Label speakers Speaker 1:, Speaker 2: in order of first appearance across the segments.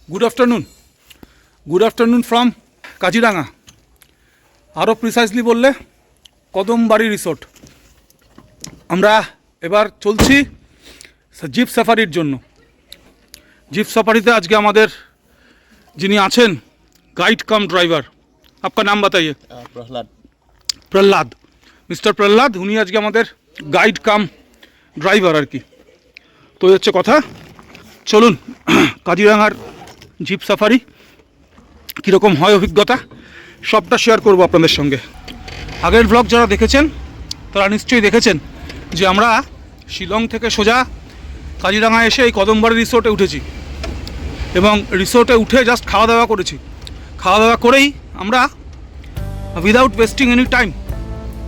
Speaker 1: Good afternoon. Good afternoon from Kaziranga. আরও precisely বললে Kadambari resort. আমরা এবার চলছি জিপ সাফারির জন্য। জিপ সাফারিতে আজকে আমাদের যিনি আছেন গাইড কাম ড্রাইভার, আপনার নাম বাতাইয়ে। প্রহ্লাদ, মিস্টার প্রহ্লাদ, উনি আজকে আমাদের গাইড কাম ড্রাইভার আর কি। তো হচ্ছে কথা, চলুন কাজিরাঙার জিপ সাফারি কীরকম হয় অভিজ্ঞতা সবটা শেয়ার করব আপনাদের সঙ্গে। আগের ব্লগ যারা দেখেছেন তারা নিশ্চয়ই দেখেছেন যে আমরা শিলং থেকে সোজা কাজিরাঙা এসে এই কদমবাড়ি রিসোর্টে উঠেছি এবং রিসোর্টে উঠে জাস্ট খাওয়া দাওয়া করেছি। খাওয়া দাওয়া করেই আমরা উইদাউট ওয়েস্টিং এনি টাইম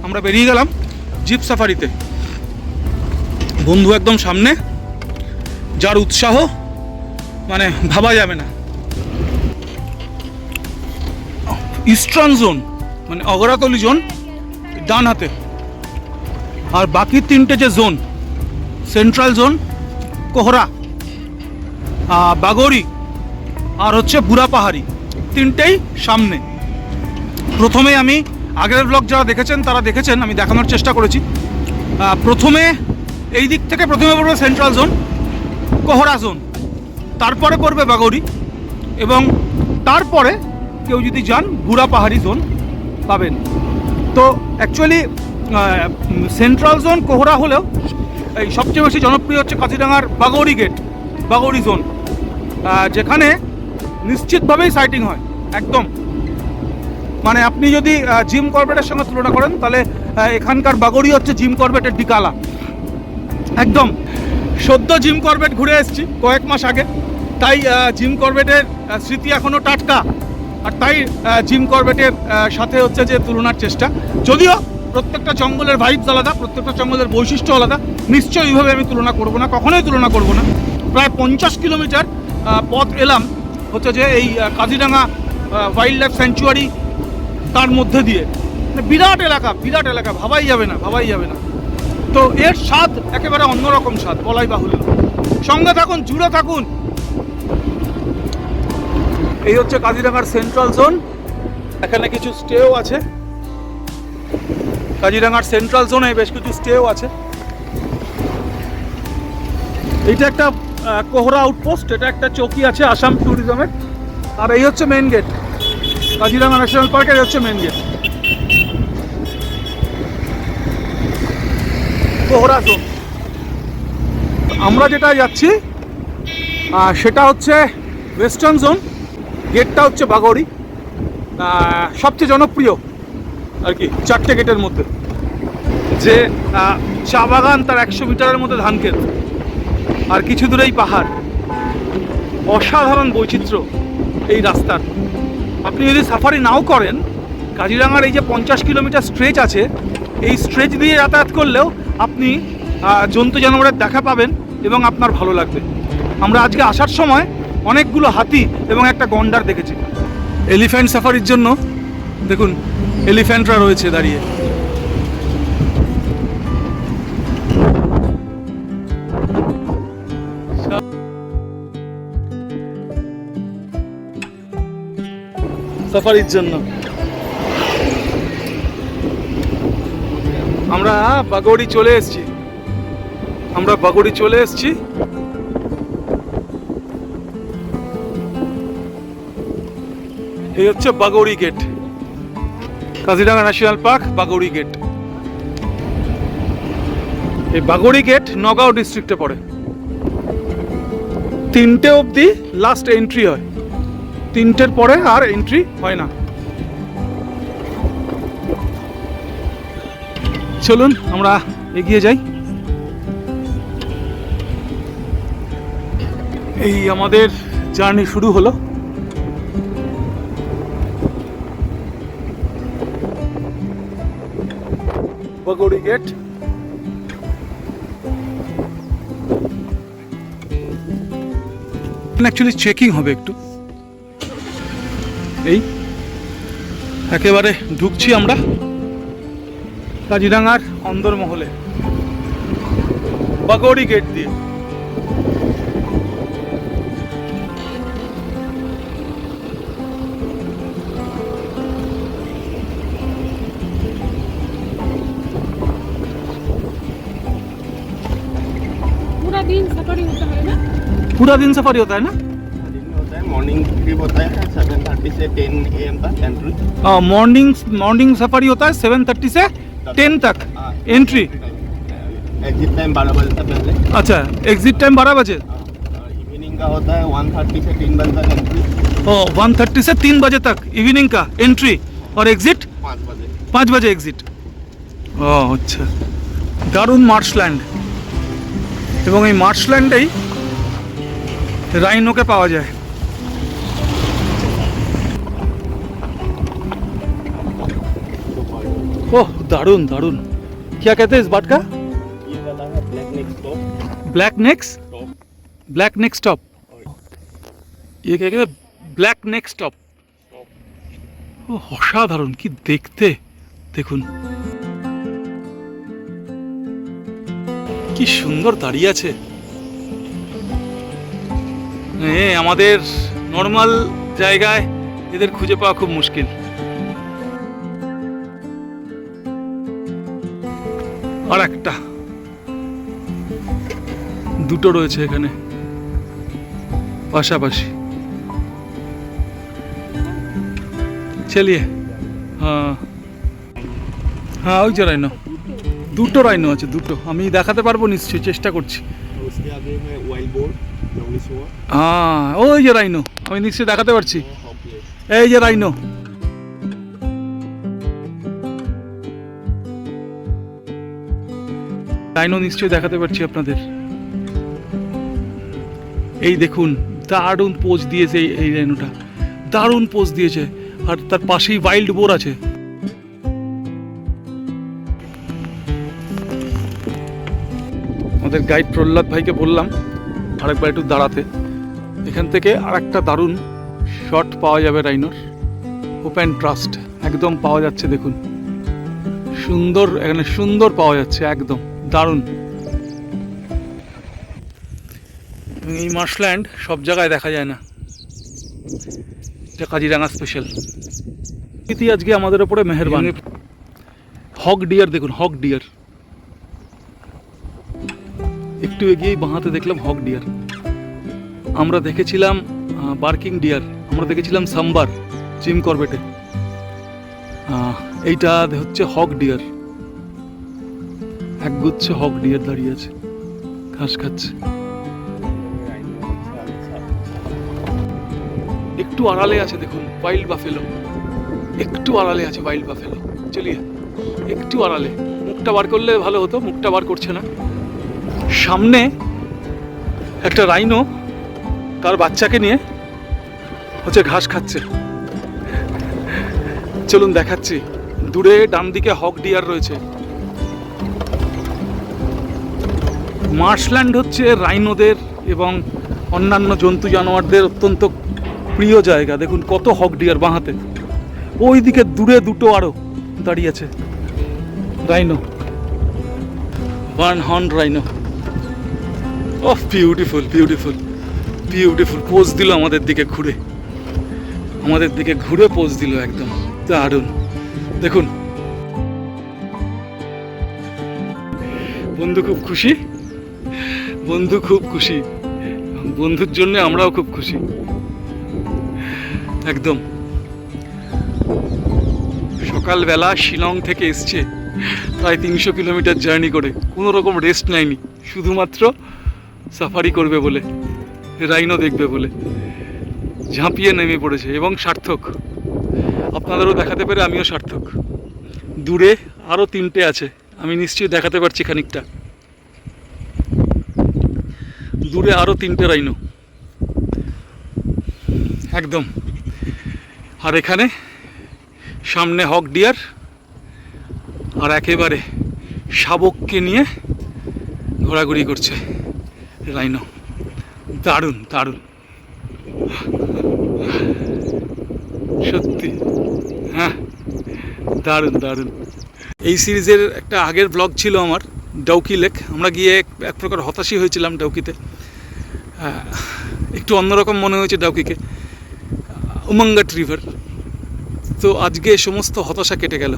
Speaker 1: আমরা বেরিয়ে গেলাম জিপ সাফারিতে। বন্ধু একদম সামনে, যার উৎসাহ মানে ভাবা যাবে না। ইস্টার্ন জোন মানে অগরাতলি জোন ডান হাতে, আর বাকি তিনটে যে জোন, সেন্ট্রাল জোন, কোহরা, বাগোরি আর হচ্ছে বুড়া পাহাড়ি, তিনটেই সামনে। প্রথমে আমি আগের ব্লগ যারা দেখেছেন তারা দেখেছেন, আমি দেখানোর চেষ্টা করেছি। প্রথমে এই দিক থেকে প্রথমে পড়বে সেন্ট্রাল জোন, কোহরা জোন, তারপরে পড়বে বাগোরি এবং তারপরে কেউ যদি যান বুড়া পাহাড়ি জোন পাবেন। তো অ্যাকচুয়ালি সেন্ট্রাল জোন কোহরা হলেও এই সবচেয়ে বেশি জনপ্রিয় হচ্ছে কাজিরাঙার বাগোরি গেট, বাগোরি জোন, যেখানে নিশ্চিতভাবেই সাইটিং হয় একদম। মানে আপনি যদি জিম কর্বেটের সঙ্গে তুলনা করেন তাহলে এখানকার বাগোরি হচ্ছে জিম কর্বেটের ডিকালা একদম। সদ্য জিম কর্বেট ঘুরে এসেছি কয়েক মাস আগে, তাই জিম কর্বেটের স্মৃতি এখনও টাটকা, আর তাই জিম কর্বেটের সাথে হচ্ছে যে তুলনার চেষ্টা। যদিও প্রত্যেকটা জঙ্গলের ভাইবস আলাদা, প্রত্যেকটা জঙ্গলের বৈশিষ্ট্য আলাদা, নিশ্চয়ই এইভাবে আমি তুলনা করব না, কখনোই তুলনা করব না। প্রায় 50 কিলোমিটার পথ এলাম হচ্ছে যে এই কাজিরাঙা ওয়াইল্ড লাইফ স্যাংচুয়ারি, তার মধ্যে দিয়ে বিরাট এলাকা, বিরাট এলাকা, ভাবাই যাবে না, ভাবাই যাবে না। তো এর স্বাদ একেবারে অন্যরকম স্বাদ, বলাই বাহুল্য। সঙ্গে থাকুন, জুড়ে থাকুন। এই হচ্ছে কাজিরাঙার সেন্ট্রাল জোন, এখানে কিছু স্টেও আছে। কাজিরাঙার সেন্ট্রাল জোনে বেশ কিছু স্টেও আছে। এইটা একটা কোহরা আউটপোস্ট, এটা একটা চৌকি আছে আসাম ট্যুরিজমের। আর এই হচ্ছে মেন গেট, কাজিরাঙা ন্যাশনাল পার্কের হচ্ছে মেন গেট, কোহরা জোন। আমরা যেটা যাচ্ছি সেটা হচ্ছে ওয়েস্টার্ন জোন, গেটটা হচ্ছে বাগোরি, সবচেয়ে জনপ্রিয় আর কি চারটে গেটের মধ্যে। যে চা বাগান, তার 100 মিটারের মধ্যে ধান ক্ষেত, আর কিছু দূরেই পাহাড়। অসাধারণ বৈচিত্র্য এই রাস্তার। আপনি যদি সাফারি নাও করেন, কাজিরাঙার এই যে 50 কিলোমিটার স্ট্রেচ আছে, এই স্ট্রেচ দিয়ে যাতায়াত করলেও আপনি জন্তু জানোয়ারের দেখা পাবেন এবং আপনার ভালো লাগবে। আমরা আজকে আসার সময় অনেকগুলো হাতি এবং একটা গন্ডার দেখেছি। এলিফ্যান্ট সাফারির জন্য দেখুন এলিফ্যান্টরা রয়েছে দাঁড়িয়ে। সাফারির জন্য আমরা বাগোরি চলে এসেছি, আমরা বাগোরি চলে এসেছি। এই হচ্ছে Bagori gate, Kaziranga national park Bagori gate. এই বাগোরি গেট নগাঁও ডিস্ট্রিক্টে পড়ে। 3টে অবধি লাস্ট এন্ট্রি হয়, 3টের পরে আর এন্ট্রি হয় না। চলুন আমরা এগিয়ে যাই। এই আমাদের জার্নি শুরু হলো। বাগোরি গেট, অ্যাকচুয়ালি চেকিং হবে একটু। এই একেবারে ঢুকছি আমরা কাজিরাঙার অন্দরমহলে বাগোরি গেট দিয়ে। पूरा दिन सफारी होता है ना?
Speaker 2: दिन में होता है, मॉर्निंग ट्रिप होता है 7:30 से 10 AM तक एंट्री।
Speaker 1: मॉर्निंग सफारी होता है 7:30 से 10 तक एंट्री।
Speaker 2: एग्जिट टाइम 12 बजे तक पहले।
Speaker 1: अच्छा, एग्जिट टाइम 12 बजे।
Speaker 2: इवनिंग का होता है 1:30 से 3 बजे तक एंट्री।
Speaker 1: 1:30 से 3 बजे तक इवनिंग का एंट्री और एग्जिट
Speaker 2: 5 बजे।
Speaker 1: 5 बजे एग्जिट। ও আচ্ছা, দারুণ মার্শল্যান্ড। এবং এই মার্শল্যান্ডেই রাইনোকে পাওয়া যায়। ओह दारुण दारुण। क्या कहते हैं इस बात का?
Speaker 2: ये वाला है black neck top.
Speaker 1: Black next
Speaker 2: top
Speaker 1: black next top. ये क्या कहते हैं? Black next top. ও অসাধারণ, কি দেখতে, দেখুন কি সুন্দর দাঁড়িয়ে আছে। আমাদের নর্মাল জায়গায় এদের খুঁজে পাওয়া খুব মুশকিল। আর একটা দুটো রয়েছে এখানে পাশাপাশি। চলিয়ে হ্যাঁ হ্যাঁ, ওই যে রাইনো, দুটো রাইনো আছে, দুটো। আমি দেখাতে পারবো নিশ্চয়ই, চেষ্টা করছি।
Speaker 2: उसके आगे है वाइल्ड बोर, जंगली सुअर।
Speaker 1: হ্যাঁ, ওই যে রাইনো, আমি নিশ্চয়ই দেখাতে পারছি।
Speaker 2: हॉकी
Speaker 1: এই যে রাইনো। রাইনো নিশ্চয়ই দেখাতে পারছি আপনাদের। এই দেখুন, দারুণ পোজ দিয়েছে এই রাইনোটা, দারুণ পোজ দিয়েছে। আর তার পাশেই ওয়াইল্ড বোর আছে। আমাদের গাইড প্রহ্লাদ ভাইকে বললাম আরেকবার একটু দাঁড়াতে। এখান থেকে আরেকটা দারুণ শট পাওয়া যাবে রাইনোর। ওপেন ট্রাস্ট একদম পাওয়া যাচ্ছে, দেখুন সুন্দর, এখানে সুন্দর পাওয়া যাচ্ছে, একদম দারুণ। এই মার্শল্যান্ড সব জায়গায় দেখা যায় না, এটা কাজিরাঙা স্পেশাল। আজকে আমাদের ওপরে মেহেরবান। হক ডিয়ার দেখুন, হক ডিয়ার। একটু এগিয়েই বাঁহাতে দেখলাম হক ডিয়ার। আমরা দেখেছিলাম বার্কিং ডিয়ার, আমরা দেখেছিলাম সাম্বার জিম করবেটে। এইটা হচ্ছে হক ডিয়ার, একগুচ্ছ হক ডিয়ার দাঁড়িয়ে আছে, ঘাস খাচ্ছে। একটু আড়ালে আছে দেখুন ওয়াইল্ড বাফেলো, একটু আড়ালে আছে ওয়াইল্ড বাফেলো। চলিয়ে একটু আড়ালে, মুখটা বার করলে ভালো হতো, মুখটা বার করছে না। সামনে একটা রাইনো তার বাচ্চাকে নিয়ে হচ্ছে ঘাস খাচ্ছে। চলুন দেখাচ্ছি। দূরে ডান দিকে হক ডিয়ার রয়েছে। মার্শল্যান্ড হচ্ছে রাইনোদের এবং অন্যান্য জন্তু জানোয়ারদের অত্যন্ত প্রিয় জায়গা। দেখুন কত হক ডিয়ার বাঁহাতে। ওই দিকে দূরে দুটো আরো দাঁড়িয়ে আছে রাইনো, ওয়ান হর্ন রাইনো। ওহ বিউটিফুল বিউটিফুল বিউটিফুল। পোজ দিল আমাদের দিকে ঘুরে, আমাদের দিকে ঘুরে পোজ দিল, একদম দারুণ। দেখুন বন্ধু খুব খুশি, বন্ধু খুব খুশি, বন্ধুর জন্য আমরাও খুব খুশি। একদম সকালবেলা শিলং থেকে এসছে, প্রায় 300 কিলোমিটার জার্নি করে, কোনো রকম রেস্ট নেয়নি, শুধুমাত্র সাফারি করবে বলে, রাইনো দেখবে বলে ঝাঁপিয়ে নেমে পড়েছে। এবং সার্থক, আপনাদেরও দেখাতে পেরে আমিও সার্থক। দূরে আরও 3টে আছে, আমি নিশ্চয়ই দেখাতে পারছি খানিকটা। দূরে আরও 3টে রাইনো একদম। আর এখানে সামনে হক ডিয়ার, আর একেবারে শাবককে নিয়ে ঘোরাঘুরি করছে রাইনো। দারুণ দারুণ সত্যি, হ্যাঁ দারুণ দারুণ। এই সিরিজের একটা আগের ব্লগ ছিল আমার, ডাউকি লেক। আমরা গিয়ে এক প্রকার হতাশই হয়েছিলাম ডাউকিতে, একটু অন্যরকম মনে হয়েছে ডাউকিকে, উমাঙ্গাট রিভার। তো আজকে সমস্ত হতাশা কেটে গেল,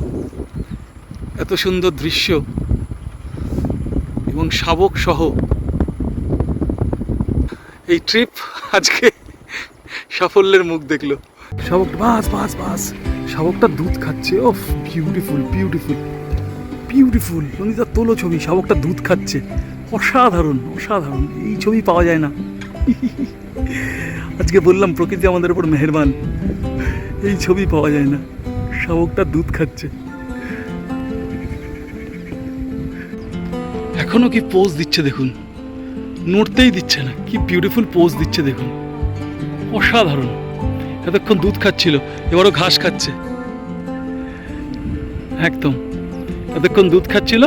Speaker 1: এত সুন্দর দৃশ্য এবং শাবক সহ এই ট্রিপ আজকে সাফল্যের মুখ দেখলো। শাবক বাস বাস বাস, শাবকটা দুধ খাচ্ছে। ওফ, বিউটিফুল বিউটিফুল বিউটিফুল। নন্দিতা তোলো ছবি, শাবকটা দুধ খাচ্ছে। অসাধারণ অসাধারণ, এই ছবি পাওয়া যায় না। আজকে বললাম প্রকৃতি আমাদের উপর মেহেরবান, এই ছবি পাওয়া যায় না। শাবকটা দুধ খাচ্ছে। এখনো কি পোজ দিচ্ছে দেখুন, নড়তেই দিচ্ছে না। কি বিউটিফুল পোজ দিচ্ছে দেখুন, অসাধারণ। এতক্ষণ দুধ খাচ্ছিল, এবারও ঘাস খাচ্ছে। একদম, এতক্ষণ দুধ খাচ্ছিল,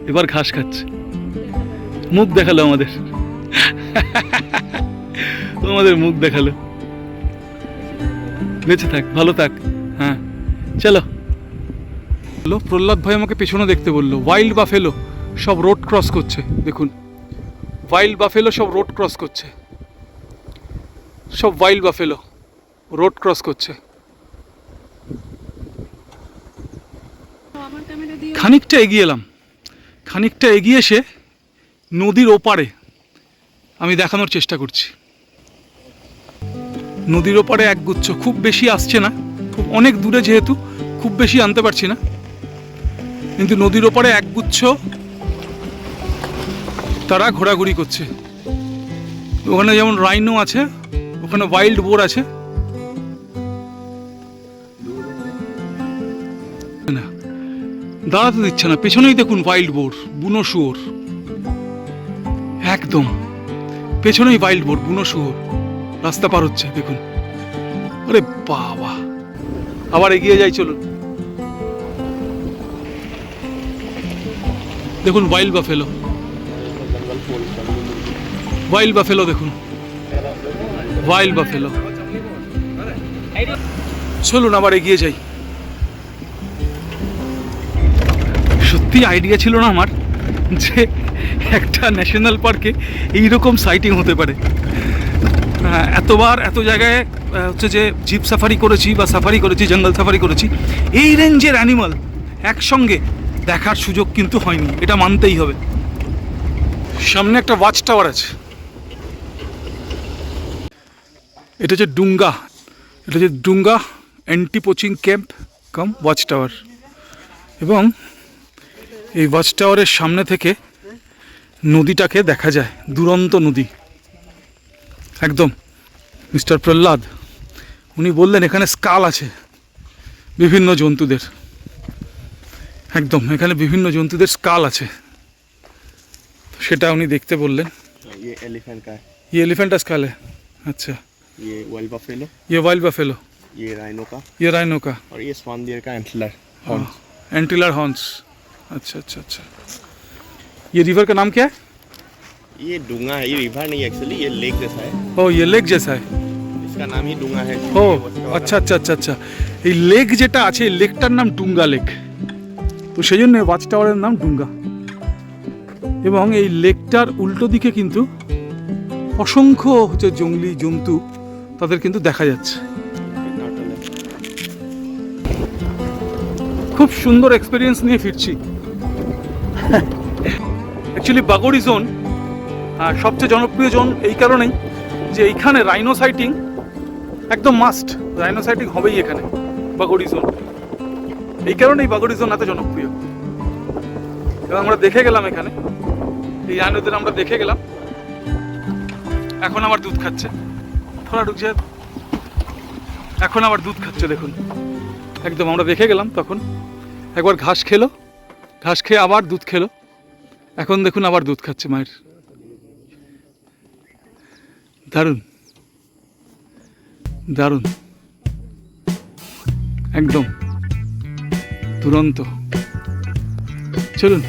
Speaker 1: এবার ঘাস খাচ্ছে। মুখ দেখালো আমাদের, আমাদের মুখ দেখালো। বেঁচে থাক, ভালো থাক। হ্যাঁ চলো। প্রহ্লাদ ভাই আমাকে পেছনে দেখতে বললো। ওয়াইল্ড বাফেলো সব রোড ক্রস করছে দেখুন, ওয়াইল্ড বাফেলো সব রোড ক্রস করছে, সব ওয়াইল্ড বাফেলো রোড ক্রস করছে। খানিকটা এগিয়ে এলাম, খানিকটা এগিয়ে এসে নদীর ওপারে আমি দেখানোর চেষ্টা করছি। নদীর ওপারে একগুচ্ছ, খুব বেশি আসছে না, খুব অনেক দূরে যেহেতু খুব বেশি আনতে পারছি না, কিন্তু নদীর ওপারে একগুচ্ছ তারা ঘোরাঘুরি করছে। ওখানে যেমন রাইনো আছে, ওখানে ওয়াইল্ড বোর আছে। না, দাঁড়াতে দিচ্ছে না। পেছনেই দেখুন ওয়াইল্ড বোর, বুনো শুয়োর। একদম পেছনেই ওয়াইল্ড বোর, বুনো শুয়োর রাস্তা পার হচ্ছে দেখুন। আরে বাবা, আবার এগিয়ে যাই চলুন। দেখুন ওয়াইল্ড বাফেলো, ওয়াইল্ড বাফেলো দেখুন, ওয়াইল্ড বাফেলো। চলুন আবার এগিয়ে যাই। সত্যি আইডিয়া ছিল না আমার যে একটা ন্যাশনাল পার্কে এইরকম সাইটিং হতে পারে। এতবার এত জায়গায় হচ্ছে যে জিপ সাফারি করেছি বা সাফারি করেছি, জঙ্গল সাফারি করেছি, এই রেঞ্জের অ্যানিমাল একসঙ্গে দেখার সুযোগ কিন্তু হয়নি, এটা মানতেই হবে। সামনে একটা ওয়াচ টাওয়ার আছে, এটা হচ্ছে ডুঙ্গা, এটা হচ্ছে ডুঙ্গা অ্যান্টি পোচিং ক্যাম্প কাম ওয়াচ টাওয়ার। এবং এই ওয়াচ টাওয়ারের সামনে থেকে নদীটাকে দেখা যায়, দুরন্ত নদী একদম। মিস্টার প্রহ্লাদ উনি বললেন এখানে স্কাল আছে বিভিন্ন জন্তুদের, একদম এখানে বিভিন্ন জন্তুদের স্কাল আছে, সেটা উনি দেখতে বললেন।
Speaker 2: ये एलिफेंट का है,
Speaker 1: ये एलिफेंट का स्कल है। अच्छा,
Speaker 2: ये वाइल्ड बफेलो,
Speaker 1: ये वाइल्ड बफेलो,
Speaker 2: ये राइनो का,
Speaker 1: ये राइनो का,
Speaker 2: और ये स्वान डियर का एंटलर हॉर्न्स।
Speaker 1: एंटीलर हॉर्न्स। अच्छा अच्छा अच्छा। ये रिवर का नाम क्या है?
Speaker 2: ये डूंगा है, ये रिवर नहीं एक्चुअली, ये लेक जैसा है।
Speaker 1: ओ, ये लेक जैसा है।
Speaker 2: इसका नाम ही डूंगा है।
Speaker 1: ও আচ্ছা আচ্ছা আচ্ছা আচ্ছা, এই লেক যেটা আছে এই লেকটার নাম ডুঙ্গা লেক, তো সেই জন্য ওয়াচ টাওয়ারের নাম ডুঙ্গা। এবং এই লেকটার উল্টো দিকে কিন্তু অসংখ্য হচ্ছে জঙ্গলি জন্তু, তাদের কিন্তু দেখা যাচ্ছে। খুব সুন্দর এক্সপিরিয়েন্স নিয়ে ফিরছি। অ্যাকচুয়ালি বাগড়ি জোন সবচেয়ে জনপ্রিয় জোন এই কারণেই যে এইখানে রাইনো সাইটিং একদম মাস্ট, রাইনো সাইটিং হবেই এখানে বাগড়ি জোন। এই কারণেই বাগড়ি জোন এত জনপ্রিয়। এবং আমরা দেখে গেলাম এখানে এই রাইনোদের, আমরা দেখে গেলাম। এখন আবার দুধ খাচ্ছে, থোড়া ঢুকছে, এখন আবার দুধ খাচ্ছে দেখুন। একদম আমরা দেখে গেলাম, তখন একবার ঘাস খেলো, ঘাস খেয়ে আবার দুধ খেলো, এখন দেখুন আবার দুধ খাচ্ছে মায়ের। দারুণ দারুণ, একদম দুরন্ত। চলুন,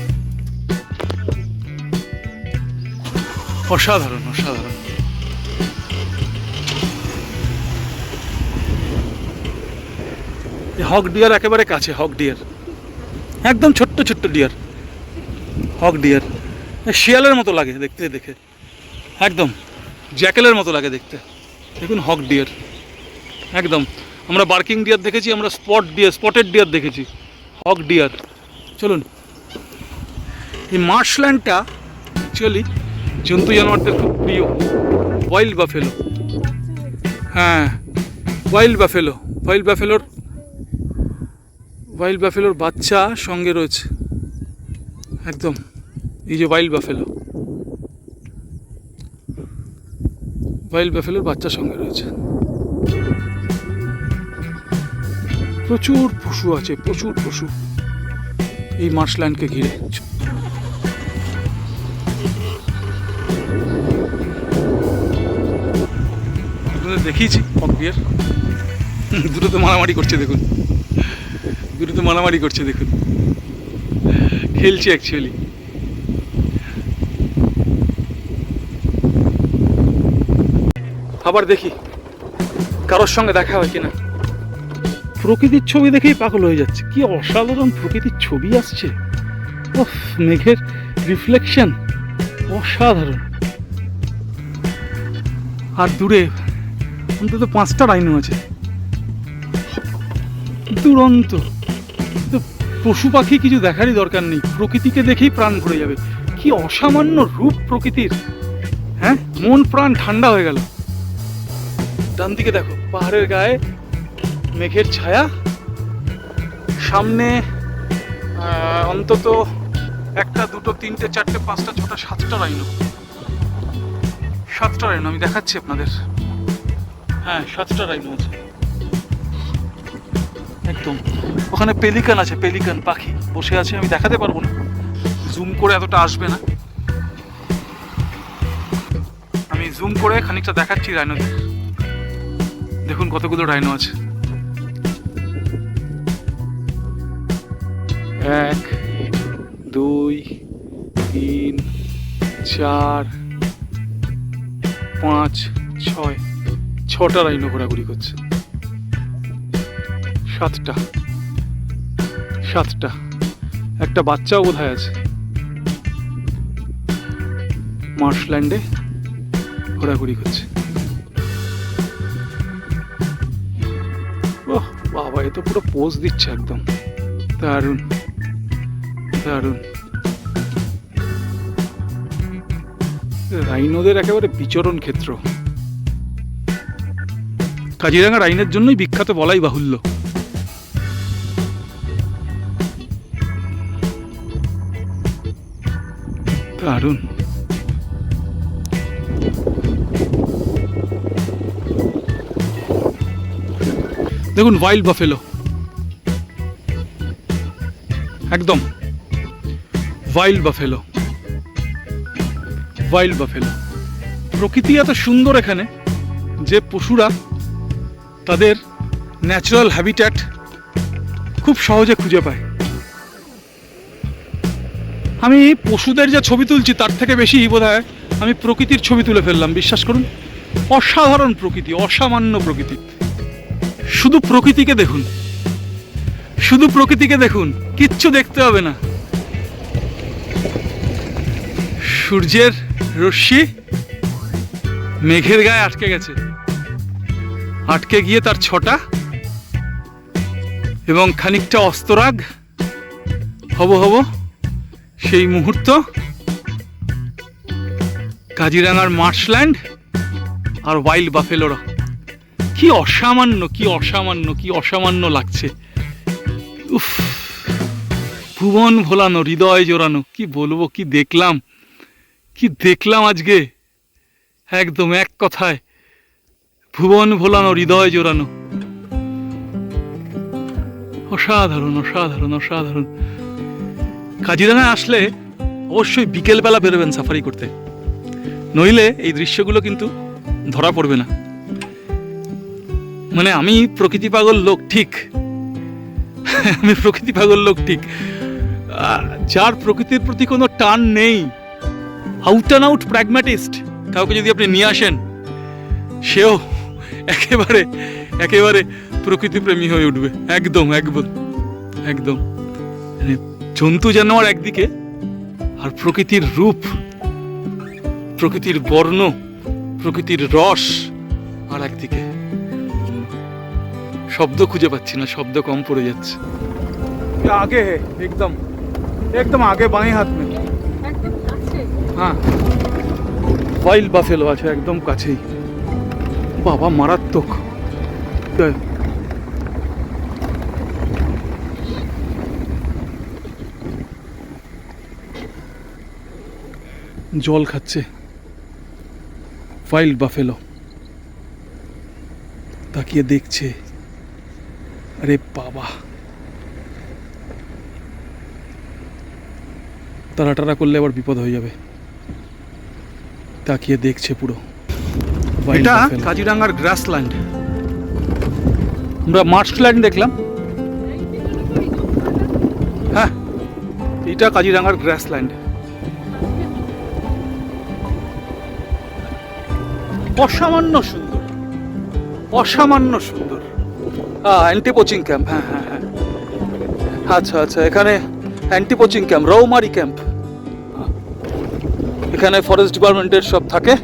Speaker 1: অসাধারণ অসাধারণ। হক ডিয়ার একেবারে কাছে, হক ডিয়ার একদম ছোট্ট ছোট্ট ডিয়ার, হক ডিয়ার শিয়ালের মতো লাগে দেখতে, দেখে একদম জ্যাকেলের মতো লাগে দেখতে। দেখুন হক ডিয়ার একদম। আমরা বার্কিং ডিয়ার দেখেছি, আমরা স্পটেড ডিয়ার দেখেছি, হক ডিয়ার। চলুন, এই মার্শল্যান্ডটা অ্যাকচুয়ালি জন্তু জানোয়ারদের খুব প্রিয়। Wild buffalo. হ্যাঁ, ওয়াইল্ড বাফেলো। ওয়াইল্ড বাফেলোর বাচ্চা সঙ্গে রয়েছে একদম। এই যে ওয়াইল্ড বাফেলোর বাচ্চা সঙ্গে রয়েছে। প্রচুর পশু আছে, প্রচুর পশু এই মার্শল্যান্ডকে ঘিরে। আপনাদের দেখিয়েছি অকবিয়ার, দুটোতে মারামারি করছে দেখুন, দেখুন খেলছে অ্যাকচুয়ালি। আবার দেখি কারোর সঙ্গে দেখা হয় কিনা। প্রকৃতির ছবি দেখেই পাগল হয়ে যাচ্ছে, কি অসাধারণ প্রকৃতির ছবি আসছে। ওফ, মেঘের রিফ্লেকশন অসাধারণ। আর দূরে অন্তত 5টা রাইনো আছে, দুরন্ত। তো পশু পাখি কিছু দেখারই দরকার নেই, প্রকৃতিকে দেখেই প্রাণ ভরে যাবে। কি অসামান্য রূপ প্রকৃতির, হ্যাঁ, মন প্রাণ ঠান্ডা হয়ে গেল। ডান দিকে দেখো, পাহাড়ের গায়ে মেঘের ছায়া, সামনে অন্তত 1টা 2টো 3টে 4টে 5টা 6টা 7টা রাইনো। 7টা রাইনো আমি দেখাচ্ছি আপনাদের। হ্যাঁ, 7টা রাইনো আছে একদম। ওখানে পেলিকান আছে, পেলিকান পাখি বসে আছে, আমি দেখাতে পারবো না, জুম করে এতটা আসবে না। আমি জুম করে খানিকটা দেখাচ্ছি রাইনোদের। দেখুন কতগুলো রাইনো আছে। 1 2 3 4 5 6 6টা রাইনো ঘোরাঘুরি করছে। 7টা একটা বাচ্চাও বোধহয় আছে মার্শল্যান্ডে ঘোরাঘুরি করছে। ওহ বাবা, এ তো পুরো পোজ দিচ্ছে একদম, দারুণ দারুণ। রাইনোদের একেবারে বিচরণ ক্ষেত্র। কাজিরাঙা রাইনের জন্যই বিখ্যাত বলাই বাহুল্য। দারুণ। দেখুন ওয়াইল্ড বাফেলো, একদম ওয়াইল্ড বাফেলো। প্রকৃতি এত সুন্দর এখানে যে পশুরা তাদের ন্যাচারাল হ্যাবিট্যাট খুব সহজে খুঁজে পায়। আমি পশুদের যে ছবি তুলছি তার থেকে বেশি বোধহয় আমি প্রকৃতির ছবি তুলে ফেললাম, বিশ্বাস করুন। অসাধারণ প্রকৃতি, অসামান্য প্রকৃতি। শুধু প্রকৃতিকে দেখুন, কিচ্ছু দেখতে হবে না। সূর্যের রশ্মি মেঘের গায়ে আটকে গেছে, আটকে গিয়ে তার ছটা এবং খানিকটা অস্তরাগ হব সেই মুহূর্ত। কাজিরাঙার মার্শল্যান্ড আর ওয়াইল্ড বাফেলোরা কি অসামান্য লাগছে। উফ, ভুবন ভোলানো, হৃদয় জোড়ানো। কি বলবো, কি দেখলাম আজকে, একদম এক কথায় ভুবন ভোলানো, হৃদয় জোড়ানো। অসাধারণ। কাজিরাঙায় আসলে অবশ্যই বিকেলবেলা বেরোবেন সাফারি করতে, নইলে এই দৃশ্যগুলো কিন্তু ধরা পড়বে না। মানে আমি প্রকৃতি পাগল লোক ঠিক, যার প্রকৃতির প্রতি কোনো টান নেই, আউট অ্যান্ড আউট প্র্যাগম্যাটিস্ট, কাউকে যদি আপনি নিয়ে আসেন সেও একেবারে প্রকৃতিপ্রেমী হয়ে উঠবে। একদম জন্তু জানোয়ার একদিকে, আর প্রকৃতির রূপ, প্রকৃতির বর্ণ, প্রকৃতির রস আর একদিকে। শব্দ খুঁজে পাচ্ছি না, শব্দ কম পড়ে যাচ্ছে। আগে एकदम आगे बाएं हाथ में, हाँ ওয়াইল্ড বাফেলো আছে একদম কাছেই। বাবা মারাত্মক। জল খাচ্ছে ওয়াইল্ড বাফেলো, তাকিয়ে দেখছে। আরে বাবা, তাড়াটাড়া করলে আবার বিপদ হয়ে যাবে। তাকিয়ে দেখছে পুরো। এটা কাজিরাঙ্গার গ্রাসল্যান্ড। আমরা মার্শল্যান্ড দেখলাম, হ্যাঁ এটা কাজিরাঙ্গার গ্রাসল্যান্ড। অসামান্য সুন্দর, অসামান্য সুন্দর। অ্যান্টি পোচিং ক্যাম্প, হ্যাঁ হ্যাঁ হ্যাঁ, আচ্ছা আচ্ছা, এখানে anti poaching camp, Rowmari camp. এখানে ফরেস্ট ডিপার্টমেন্টের সব থাকে,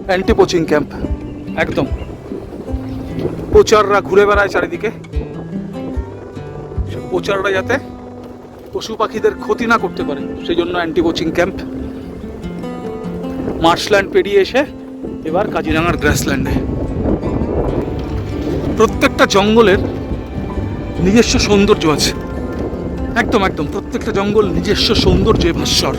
Speaker 1: অ্যান্টি পোচিং ক্যাম্প একদম। পোচাররা ঘুরে বেড়ায় চারিদিকে, পোচাররা যাতে পশু পাখিদের ক্ষতি না করতে পারে সেই জন্য অ্যান্টি পোচিং ক্যাম্প। মার্শল্যান্ড পেরিয়ে এসে এবার কাজিরাঙ্গার গ্রাসল্যান্ডে। প্রত্যেকটা জঙ্গলের নিজস্ব সৌন্দর্য আছে, একদম একদম প্রত্যেকটা জঙ্গল নিজস্ব সৌন্দর্যে ভাস্বর।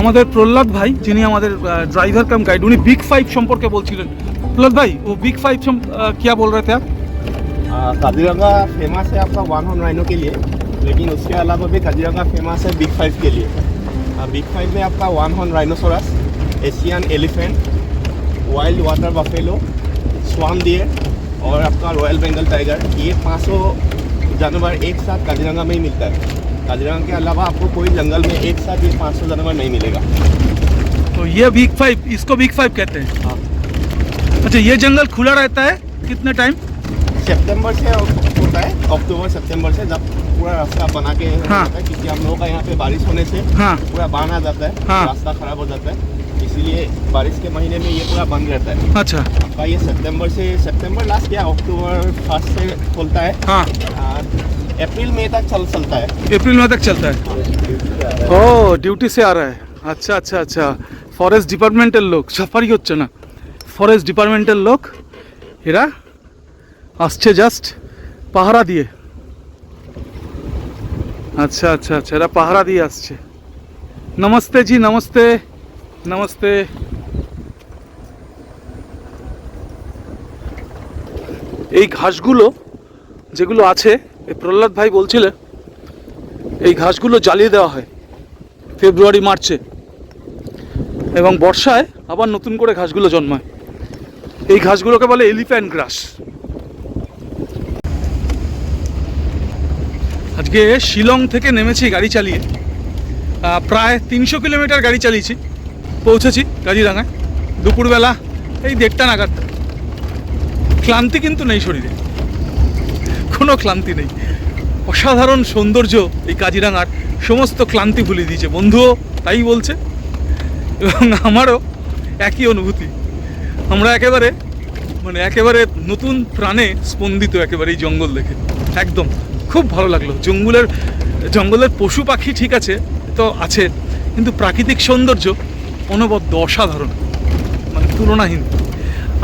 Speaker 1: আমাদের প্রহ্লাদ ভাই, যিনি আমাদের ড্রাইভার কাম গাইড, উনি बिग 5 সম্পর্কে বলছিলেন। प्रहलाद भाई, वो बिग 5 क्या बोल रहे थे आप?
Speaker 2: काजीरंगा फेमस है आपका 1 हॉर्न राइनो के लिए, लेकिन उसके अलावा भी काजीरंगा फेमस है बिग 5 के लिए। बिग 5 में आपका 1 horn rhinoceros, Asian elephant, wild water buffalo, swamp deer और आपका रॉयल बंगाल टाइगर। ये 500 जानवर एक साथ काजीरंगा में ही मिलता है। काजीरंगा के अलावा आपको कोई जंगल में एक साथ ये 500 जानवर नहीं मिलेगा।
Speaker 1: तो ये बिग 5, इसको बिग 5 कहते हैं।
Speaker 2: हाँ।
Speaker 1: अच्छा, ये जंगल खुला रहता है कितने टाइम?
Speaker 2: सितंबर से होता है, अक्टूबर सितंबर से, जब पूरा रास्ता बना के
Speaker 1: हाँ।
Speaker 2: होता है, क्योंकि हम लोगों का यहाँ पे बारिश होने से
Speaker 1: हाँ
Speaker 2: पूरा बाढ़ आ जाता है,
Speaker 1: हाँ।
Speaker 2: रास्ता खराब हो जाता है, इसीलिए बारिश के महीने में ये पूरा बंद रहता है।
Speaker 1: अच्छा,
Speaker 2: आपका ये सितंबर लास्ट या अक्टूबर फर्स्ट से खुलता है।
Speaker 1: हाँ
Speaker 2: अप्रैल मई तक चलता है।
Speaker 1: अप्रैल में तक चलता है। ও ডিউটি সে আ রা হ্যায়। আচ্ছা আচ্ছা আচ্ছা, ফরেস্ট ডিপার্টমেন্টের লোক, সাফারি হচ্ছে না, ফরেস্ট ডিপার্টমেন্টের লোক এরা আসছে জাস্ট পাহারা দিয়ে। আচ্ছা আচ্ছা আচ্ছা, এরা পাহারা দিয়ে আসছে। নমস্তে জি, নমস্তে নমস্তে। এই ঘাসগুলো যেগুলো আছে, এই প্রহ্লাদ ভাই বলছিলেন এই ঘাসগুলো জ্বালিয়ে দেওয়া হয় ফেব্রুয়ারি মার্চে, এবং বর্ষায় আবার নতুন করে ঘাসগুলো জন্মায়। এই ঘাসগুলোকে বলে এলিফ্যান্ট গ্রাস। আজকে শিলং থেকে নেমেছি গাড়ি চালিয়ে, প্রায় 300 কিলোমিটার গাড়ি চালিয়েছি, পৌঁছেছি কাজিরাঙ্গায় দুপুরবেলা এই 1:30 নাগাদ। ক্লান্তি কিন্তু নেই শরীরে, কোনো ক্লান্তি নেই। অসাধারণ সৌন্দর্য এই কাজিরাঙ্গার, সমস্ত ক্লান্তি ভুলে দিয়েছে। বন্ধুও তাই বলছে এবং আমারও একই অনুভূতি। আমরা একেবারে একেবারে নতুন প্রাণে স্পন্দিত একেবারে এই জঙ্গল দেখে। একদম খুব ভালো লাগলো। জঙ্গলের পশু পাখি ঠিক আছে তো আছে, কিন্তু প্রাকৃতিক সৌন্দর্য অনবদ্য, অসাধারণ, তুলনাহীন।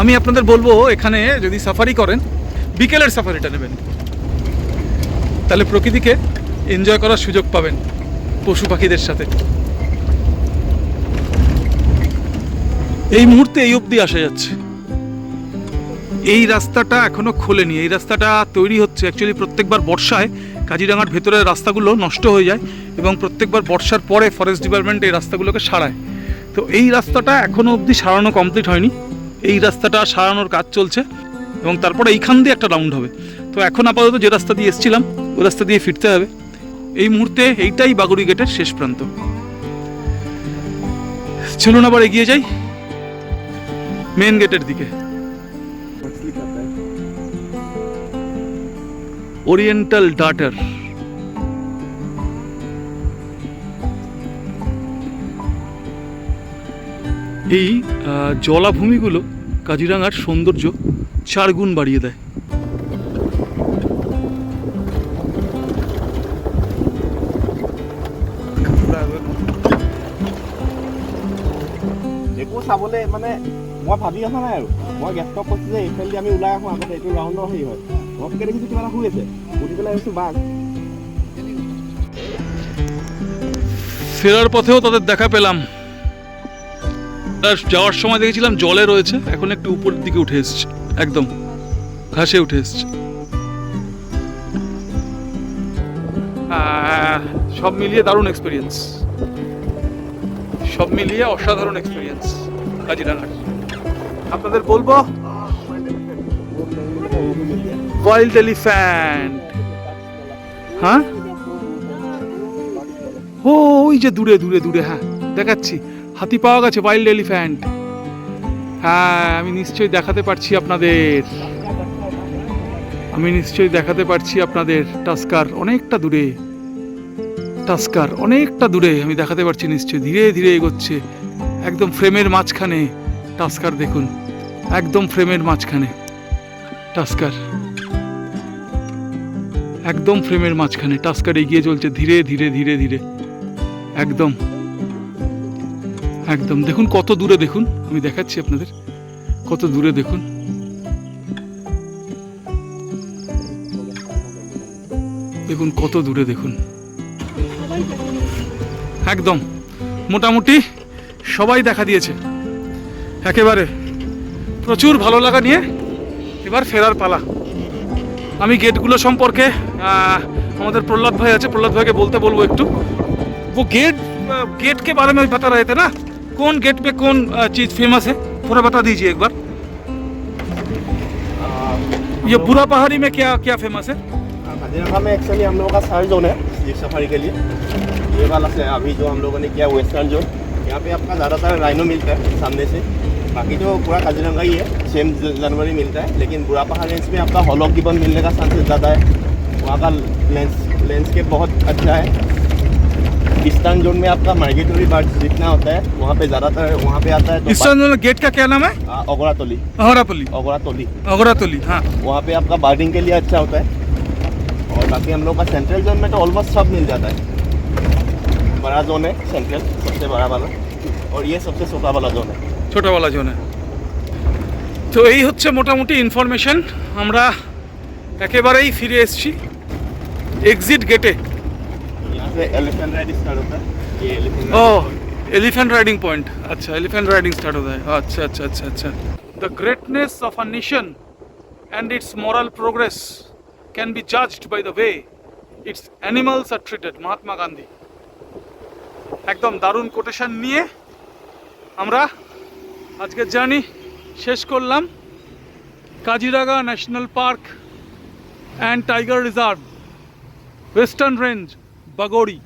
Speaker 1: আমি আপনাদের বলবো, এখানে যদি সাফারি করেন, বিকেলের সাফারিটা নেবেন, তাহলে প্রকৃতিকে এনজয় করার সুযোগ পাবেন পশু পাখিদের সাথে। এই মুহূর্তে এই অবধি আসা যাচ্ছে। এই রাস্তাটা এখনো খোলেনি, এই রাস্তাটা তৈরি হচ্ছে। অ্যাকচুয়ালি প্রত্যেকবার বর্ষায় কাজিরাঙ্গার ভেতরের রাস্তাগুলো নষ্ট হয়ে যায় এবং প্রত্যেকবার বর্ষার পরে ফরেস্ট ডিপার্টমেন্ট এই রাস্তাগুলোকে সারায়। তো এই রাস্তাটা এখনো অবধি সারানো কমপ্লিট হয়নি। এই রাস্তাটা সারানোর কাজ চলছে এবং তারপরে এইখান দিয়ে একটা রাউন্ড হবে। তো এখন আপাতত যে রাস্তা দিয়ে এসেছিলাম ওই রাস্তা দিয়ে ফিরতে হবে। এই মুহূর্তে এইটাই বাগুড়ি গেটের শেষ প্রান্ত। চলুন আবার এগিয়ে যাই মেন গেটের দিকে। Oriental darter. এই জলাভূমিগুলো কাজিরাঙ্গার সৌন্দর্য 4 গুণ বাড়িয়ে দেয়।
Speaker 2: যাবলৈ মানে মই ভাবি অহা নাই আৰু মই গেষ্টক কৈছোঁ যে এইফালেদি আমি ওলাই আহোঁ আগতে এইটো ৰাউণ্ডৰ হেৰি হয় ঘপকৈ দেখিছোঁ কিবা এটা শুই আছে উঠি পেলাই আহিছোঁ বাঘ
Speaker 1: ফেরার পথেও তাদের দেখা পেলাম আর যাওয়ার সময় দেখেছিলাম জলে রয়েছে এখন একটু উপরের দিকে উঠে এসছে একদম ঘাসে উঠে এসছে সব মিলিয়ে দারুণ এক্সপিরিয়েন্স সব মিলিয়ে অসাধারণ এক্সপিরিয়েন্স কাজিরাঙ্গার আপনাদের বলবো ওয়াইল্ড এলিফ্যান্ট হ্যাঁ ও ওই যে দূরে দূরে দূরে হ্যাঁ দেখাচ্ছি হাতি পাওয়া গেছে ওয়াইল্ড এলিফ্যান্ট হ্যাঁ আমি নিশ্চয়ই দেখাতে পারছি আপনাদের টাস্কার অনেকটা দূরে আমি দেখাতে পারছি নিশ্চয়ই ধীরে ধীরে এগোচ্ছে একদম ফ্রেমের মাঝখানে টাস্কার দেখুন একদম ফ্রেমের মাঝখানে টাস্কার একদম ফ্রেমের মাঝখানে টাস্কার এগিয়ে চলছে ধীরে ধীরে ধীরে ধীরে একদম একদম দেখুন কত দূরে দেখুন আমি দেখাচ্ছি আপনাদের কত দূরে দেখুন দেখুন কত দূরে দেখুন একদম মোটামুটি সবাই দেখা দিয়েছে একেবারে প্রচুর ভালো লাগা নিয়ে এবার ফেরার পালা আমি गेटগুলো সম্পর্কে আমাদের प्रहलाद भाई আছে प्रहलाद भाई के बोलते बोलबो একটু वो गेट के बारे में बता रहे थे ना कौन गेट पे कौन चीज़ फेमस है थोड़ा बता दीजिए एक बार ये बुरा पहाड़ी में क्या क्या फेमस है
Speaker 2: काजीरंगा में एक्चुअली हम लोगों का सर्च जोन है जीप सफारी के लिए ये वाला से अभी जो हम लोगों ने किया वेस्टर्न जोन यहाँ पे आपका ज़्यादातर राइनो मिलता है सामने से बाकी तो पूरा काजीरंगा ही है सेम जनवरी मिलता है लेकिन बुरा पहाड़ रेंज में आपका हॉलो गिबन मिलने का चांसेस ज़्यादा है वहाँ का लैंडस्केप बहुत अच्छा है ईस्टर्न जोन में आपका माइग्रेटरी बर्ड्स जितना होता है वहाँ पे ज़्यादातर वहाँ पे आता है तो
Speaker 1: ईस्टर्न जोन गेट का क्या नाम है
Speaker 2: ओगरातोली
Speaker 1: ओगरातोली हाँ
Speaker 2: वहाँ पे आपका बर्डिंग के लिए अच्छा होता है और बाकी हम लोग का सेंट्रल जोन में तो ऑलमोस्ट सब मिल जाता है बड़ा जोन है सेंट्रल सबसे बड़ा वाला और ये सबसे छोटा वाला जोन है
Speaker 1: ছোটবেলা জোনে তো এই হচ্ছে মোটামুটি ইনফরমেশন আমরা একেবারেই ফিরে এসেছি এক্সিট গেটে
Speaker 2: यहाँ से एलिफेंट राइड स्टार्ट होता है ये एलिफेंट
Speaker 1: ও এলিফ্যান্ট রাইডিং পয়েন্ট আচ্ছা এলিফ্যান্ট রাইডিং স্টার্ট होता है আচ্ছা আচ্ছা আচ্ছা আচ্ছা the greatness of a nation and its moral progress can be judged by the way its animals are treated Mahatma Gandhi একদম দারুণ কোটেশন নিয়ে আমরা আজকের জার্নি শেষ করলাম Kaziranga national park and tiger reserve western range বাগোড়ি